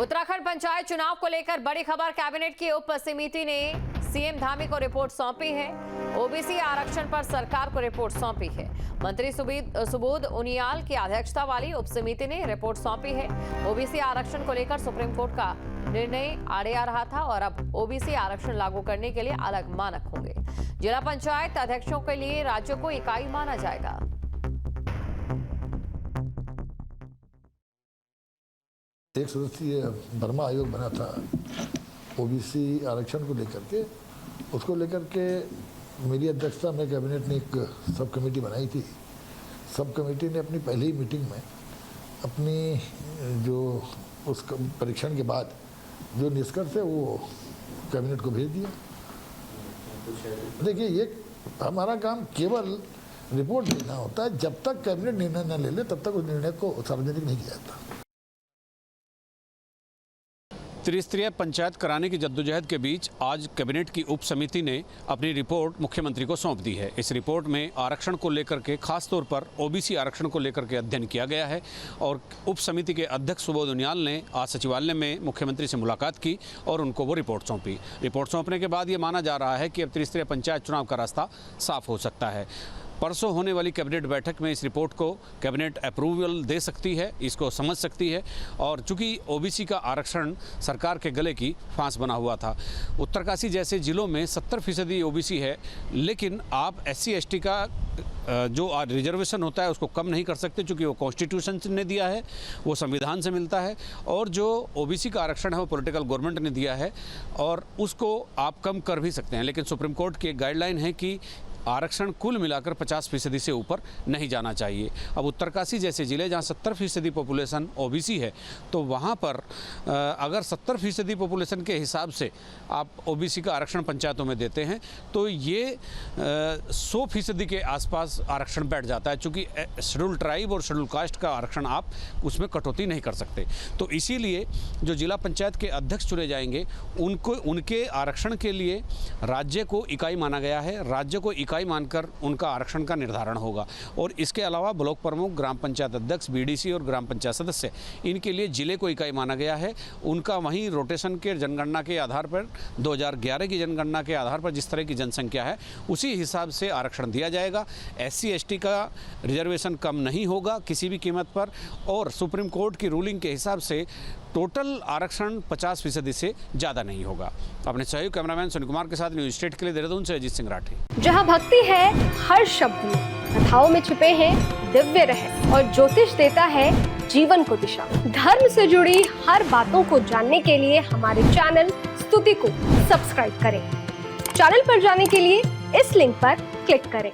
उत्तराखंड पंचायत चुनाव को लेकर बड़ी खबर। कैबिनेट की उप समिति ने सीएम धामी को रिपोर्ट सौंपी है। ओबीसी आरक्षण पर सरकार को रिपोर्ट सौंपी है। मंत्री सुबोध उनियाल की अध्यक्षता वाली उप समिति ने रिपोर्ट सौंपी है। ओबीसी आरक्षण को लेकर सुप्रीम कोर्ट का निर्णय आड़े आ रहा था और अब ओबीसी आरक्षण लागू करने के लिए अलग मानक होंगे। जिला पंचायत अध्यक्षों के लिए राज्य को इकाई माना जाएगा। एक सदस्यीय वर्मा आयोग बना था ओबीसी आरक्षण को लेकर के। उसको लेकर के मेरी अध्यक्षता में कैबिनेट ने एक सब कमेटी बनाई थी। सब कमेटी ने अपनी पहली मीटिंग में अपनी जो उस परीक्षण के बाद जो निष्कर्ष है वो कैबिनेट को भेज दिया। देखिए, ये हमारा काम केवल रिपोर्ट देना होता है। जब तक कैबिनेट निर्णय न ले ले तब तक उस निर्णय को सार्वजनिक नहीं किया जाता। त्रिस्तरीय पंचायत कराने की जद्दोजहद के बीच आज कैबिनेट की उप समिति ने अपनी रिपोर्ट मुख्यमंत्री को सौंप दी है। इस रिपोर्ट में आरक्षण को लेकर के खास तौर पर ओबीसी आरक्षण को लेकर के अध्ययन किया गया है और उप समिति के अध्यक्ष सुबोध उनियाल ने आज सचिवालय में मुख्यमंत्री से मुलाकात की और उनको वो रिपोर्ट सौंपी। रिपोर्ट सौंपने के बाद ये माना जा रहा है कि अब त्रिस्तरीय पंचायत चुनाव का रास्ता साफ हो सकता है। परसों होने वाली कैबिनेट बैठक में इस रिपोर्ट को कैबिनेट अप्रूवल दे सकती है, इसको समझ सकती है। और चूंकि ओबीसी का आरक्षण सरकार के गले की फांस बना हुआ था। उत्तरकाशी जैसे जिलों में 70% ओबीसी है, लेकिन आप SC ST का जो रिजर्वेशन होता है उसको कम नहीं कर सकते, चूँकि वो कॉन्स्टिट्यूशन ने दिया है, वो संविधान से मिलता है। और जो ओबीसी का आरक्षण है वो पॉलिटिकल गवर्नमेंट ने दिया है और उसको आप कम कर भी सकते हैं। लेकिन सुप्रीम कोर्ट की एक गाइडलाइन है कि आरक्षण कुल मिलाकर 50% से ऊपर नहीं जाना चाहिए। अब उत्तरकाशी जैसे ज़िले जहां 70% पॉपुलेशन ओबीसी है, तो वहां पर अगर 70% पॉपुलेशन के हिसाब से आप ओबीसी का आरक्षण पंचायतों में देते हैं तो ये 100% के आसपास आरक्षण बैठ जाता है। चूँकि शेड्यूल ट्राइब और शेड्यूल कास्ट का आरक्षण आप उसमें कटौती नहीं कर सकते। तो इसीलिए जो जिला पंचायत के अध्यक्ष चुने जाएंगे उनके आरक्षण के लिए राज्य को इकाई माना गया है। राज्य को इकाई मानकर उनका आरक्षण का निर्धारण होगा। और इसके अलावा ब्लॉक प्रमुख, ग्राम पंचायत अध्यक्ष, BDC और ग्राम पंचायत सदस्य, इनके लिए जिले को इकाई माना गया है। उनका वहीं रोटेशन के जनगणना के आधार पर 2011 की जनगणना के आधार पर जिस तरह की जनसंख्या है उसी हिसाब से आरक्षण दिया जाएगा। SC ST का रिजर्वेशन कम नहीं होगा किसी भी कीमत पर। और सुप्रीम कोर्ट की रूलिंग के हिसाब से टोटल आरक्षण 50% से ज़्यादा नहीं होगा। अपने सहयोगी कैमरामैन सुनील कुमार के साथ न्यूज स्टेट के लिए देहरादून से अजीत सिंह राठी। जहां भक्ति है हर शब्द में, कथाओं में छिपे हैं दिव्य रहस्य और ज्योतिष देता है जीवन को दिशा। धर्म से जुड़ी हर बातों को जानने के लिए हमारे चैनल स्तुति को सब्सक्राइब करें। चैनल पर जाने के लिए इस लिंक पर क्लिक करें।